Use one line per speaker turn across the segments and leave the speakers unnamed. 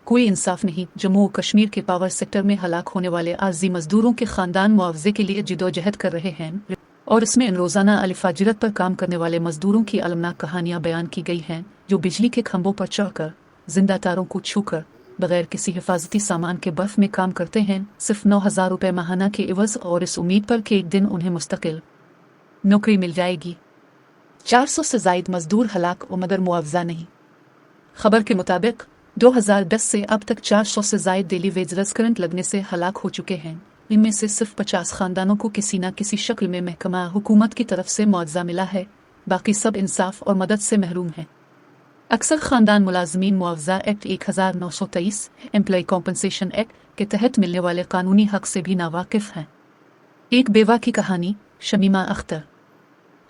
कोई इंसाफ नहीं। जम्मू और कश्मीर के पावर सेक्टर में हलाक होने वाले आरजी मजदूरों के खानदान मुआवजे के लिए जिदोजहद कर रहे हैं और इसमें रोजाना अलिफाजरत पर काम करने वाले मजदूरों की अलमनाक कहानियां बयान की गई हैं, जो बिजली के खंभों पर चढ़कर, जिंदा तारों को छूकर, बगैर किसी हिफाजती सामान के बर्फ में काम करते हैं, सिर्फ 9,000 रुपये माहाना के इवज, और इस उम्मीद पर कि एक दिन उन्हें मुस्तकिल नौकरी मिल जाएगी। 400 से जायद मजदूर हलाक और मगर मुआवजा नहीं। खबर के मुताबिक 2010 से अब तक 400 से जायद डेली वेजरस करंट लगने से हलाक हो चुके हैं। इनमें से सिर्फ 50 खानदानों को किसी न किसी शक्ल में महकमा हुकूमत की तरफ से मुआवजा मिला है, बाकी सब इंसाफ और मदद से महरूम हैं। अक्सर खानदान मुलाजमीन मुआवजा एक्ट 1923 एम्प्लॉय कॉम्पनसेशन एक्ट के तहत मिलने वाले कानूनी हक से भी नावाकिफ हैं। एक बेवा की कहानी। शमीमा अख्तर।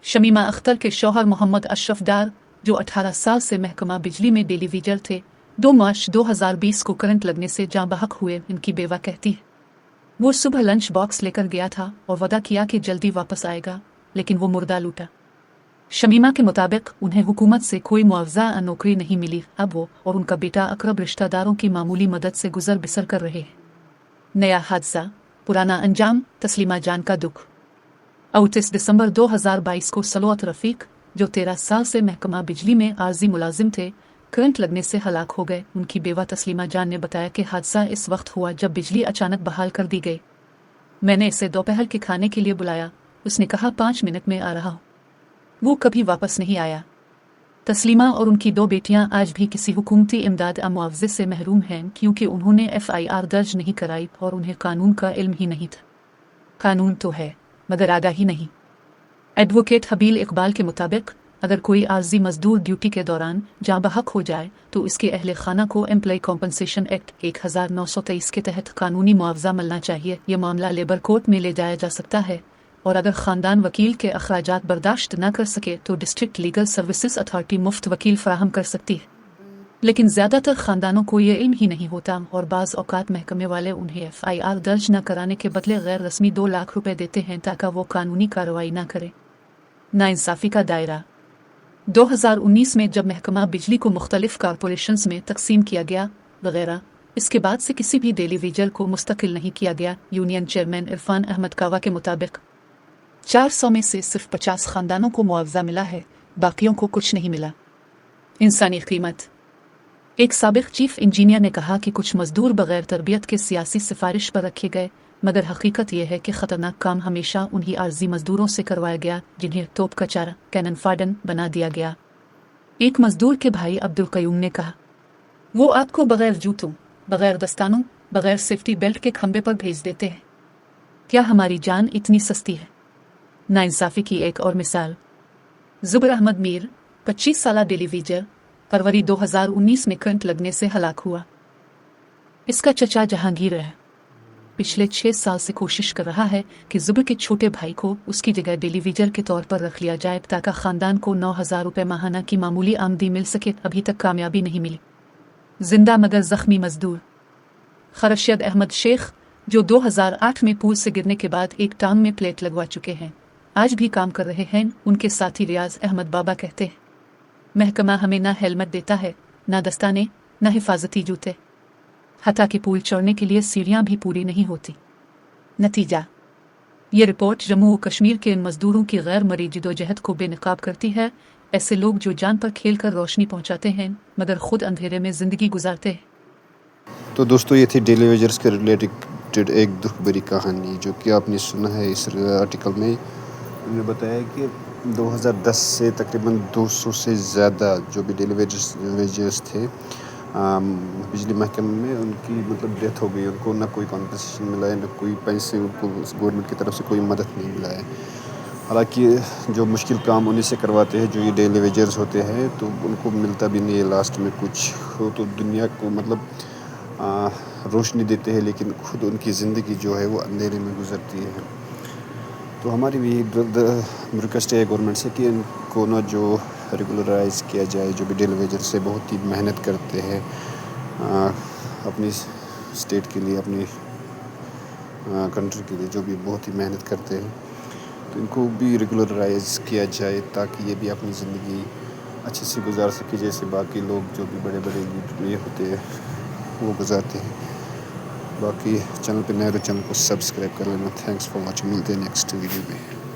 शमीमा अख्तर के शौहर मोहम्मद अशरफ डार, जो 18 साल से महकमा बिजली में डेली वीजर थे, 2 मार्च 2020 को करंट लगने से जाँ बहक हुए। इनकी बेवा कहती है, वो सुबह लंच बॉक्स लेकर गया था और वादा किया कि जल्दी वापस आएगा, लेकिन वो मुर्दा लूटा। शमीमा के मुताबिक उन्हें हुकूमत से कोई मुआवजा या नौकरी नहीं मिली। अब वो और उनका बेटा अकरब रिश्तेदारों की मामूली मदद से गुजर बसर कर रहे हैं। नया हादसा, पुराना अंजाम, तस्लीमा जान का दुख। 29 दिसंबर 2022 को सलोत रफीक, जो 13 साल से महकमा बिजली में आर्जी मुलाजिम थे, करंट लगने से हलाक हो गए। उनकी बेवा तस्लीमा जान ने बताया कि हादसा इस वक्त हुआ जब बिजली अचानक बहाल कर दी गई। मैंने इसे दोपहर के खाने के लिए बुलाया, उसने कहा 5 मिनट में आ रहा हूँ। वो कभी वापस नहीं आया। तस्लीमा और उनकी 2 बेटियां आज भी किसी हुकूमती इमदाद या मुआवजे से महरूम हैं, क्योंकि उन्होंने FIR दर्ज नहीं कराई और उन्हें कानून का इल्म ही नहीं था। कानून तो है मगर आगाही नहीं। एडवोकेट हबील इकबाल के मुताबिक अगर कोई आर्जी मजदूर ड्यूटी के दौरान जाँ बहक हो जाए तो इसके अहले खाना को एम्प्लॉय कॉम्पनसेशन एक्ट 1923 के तहत कानूनी मुआवजा मिलना चाहिए। यह मामला लेबर कोर्ट में ले जाया जा सकता है, और अगर खानदान वकील के अखराजात बर्दाश्त न कर सके तो डिस्ट्रिक्ट लीगल सर्विसेज अथॉरिटी मुफ्त वकील फराहम कर सकती है। लेकिन ज़्यादातर खानदानों को ये इल्म ही नहीं होता और बाज़ औकात महकमे वाले उन्हें FIR दर्ज न कराने के बदले गैर रस्मी 2 लाख रुपए देते हैं ताकि वो कानूनी कार्रवाई न करे। नाइंसाफ़ी का दायरा। 2019 में जब महकमा बिजली को मुख्तलिफ कॉरपोरेशंस में तकसीम किया गया वगैरह, इसके बाद से किसी भी डेली वीजर को मुस्तकिल नहीं किया गया। यूनियन चेयरमैन इरफान अहमद कावा के मुताबिक 400 में से सिर्फ 50 खानदानों को मुआवजा मिला है, बाकियों को कुछ नहीं मिला। इंसानी कीमत। एक साबिक चीफ इंजीनियर ने कहा कि कुछ मजदूर बगैर तरबियत के सियासी सिफारिश पर रखे गए, मगर हकीकत यह है कि ख़तरनाक काम हमेशा उन्हीं आर्जी मजदूरों से करवाया गया जिन्हें तोप का चारा कैनन फाडन बना दिया गया। एक मजदूर के भाई अब्दुल कयूम ने कहा, वो आपको बगैर जूतों, बगैर दस्तानों, बगैर सेफ्टी बेल्ट के खंबे पर भेज देते हैं। क्या हमारी जान इतनी सस्ती है? नाइंसाफ़ी की एक और मिसाल। जुबर अहमद मीर, 25 साला डेली वीजर, फरवरी 2019 में करंट लगने से हलाक हुआ। इसका चचा जहांगीर है। पिछले 6 साल से कोशिश कर रहा है कि जुबर के छोटे भाई को उसकी जगह डेली वीजर के तौर पर रख लिया जाए ताकि खानदान को 9,000 रुपये माहाना की मामूली आमदनी मिल सके। अभी तक कामयाबी नहीं मिली। जिंदा मगर जख्मी मजदूर। खरशद अहमद शेख, जो 2008 में पूल से गिरने के बाद एक टांग में प्लेट लगवा चुके हैं, आज भी काम कर रहे हैं। उनके साथी रियाज अहमद बाबा कहते हैं, महकमा हमें ना हेलमेट देता है, ना दस्ताने, ना हिफाजती जूते, हत्ता कि पूल चढ़ने के लिए सीढ़ियां भी पूरी नहीं होती। नतीजा। ये रिपोर्ट जम्मू और कश्मीर के इन मजदूरों की गैर मरी जिदोजहद को बेनकाब करती है। ऐसे लोग जो जान पर खेल कर रोशनी पहुंचाते हैं मगर खुद अंधेरे में जिंदगी गुजारते हैं।
तो दोस्तों, ये थी डेली वेजर्स के रिलेटेड एक दुख भरी कहानी जो कि आपने सुना है। इस आर्टिकल में उन्होंने बताया कि 2010 से तकरीबन 200 से ज़्यादा जो भी डेली वेजर्स थे बिजली महकमे में, उनकी मतलब डेथ हो गई। उनको ना कोई कॉम्पनसेशन मिला है, ना कोई पैसे उनको गवर्नमेंट की तरफ से कोई मदद नहीं मिला है। हालांकि जो मुश्किल काम उन्हीं से करवाते हैं जो ये डेली वेजर्स होते हैं, तो उनको मिलता भी नहीं है लास्ट में कुछ। तो दुनिया को मतलब रोशनी देते हैं, लेकिन खुद उनकी ज़िंदगी जो है वो अंधेरे में गुजरती है। तो हमारी भी रिक्वेस्ट है गवर्नमेंट से कि इनको ना जो रेगुलराइज किया जाए, जो भी डेली वेजर से बहुत ही मेहनत करते हैं अपनी स्टेट के लिए, अपनी कंट्री के लिए, जो भी बहुत ही मेहनत करते हैं, तो इनको भी रेगुलराइज किया जाए ताकि ये भी अपनी ज़िंदगी अच्छे से गुजार सके जैसे बाकी लोग जो भी बड़े बड़े ये होते हैं। وہ گزارتے ہیں. باقی چینل پہ نئے تو چینل کو سبسکرائب کر لینا. Thanks for watching. ملتے ہیں نیکسٹ ویڈیو میں.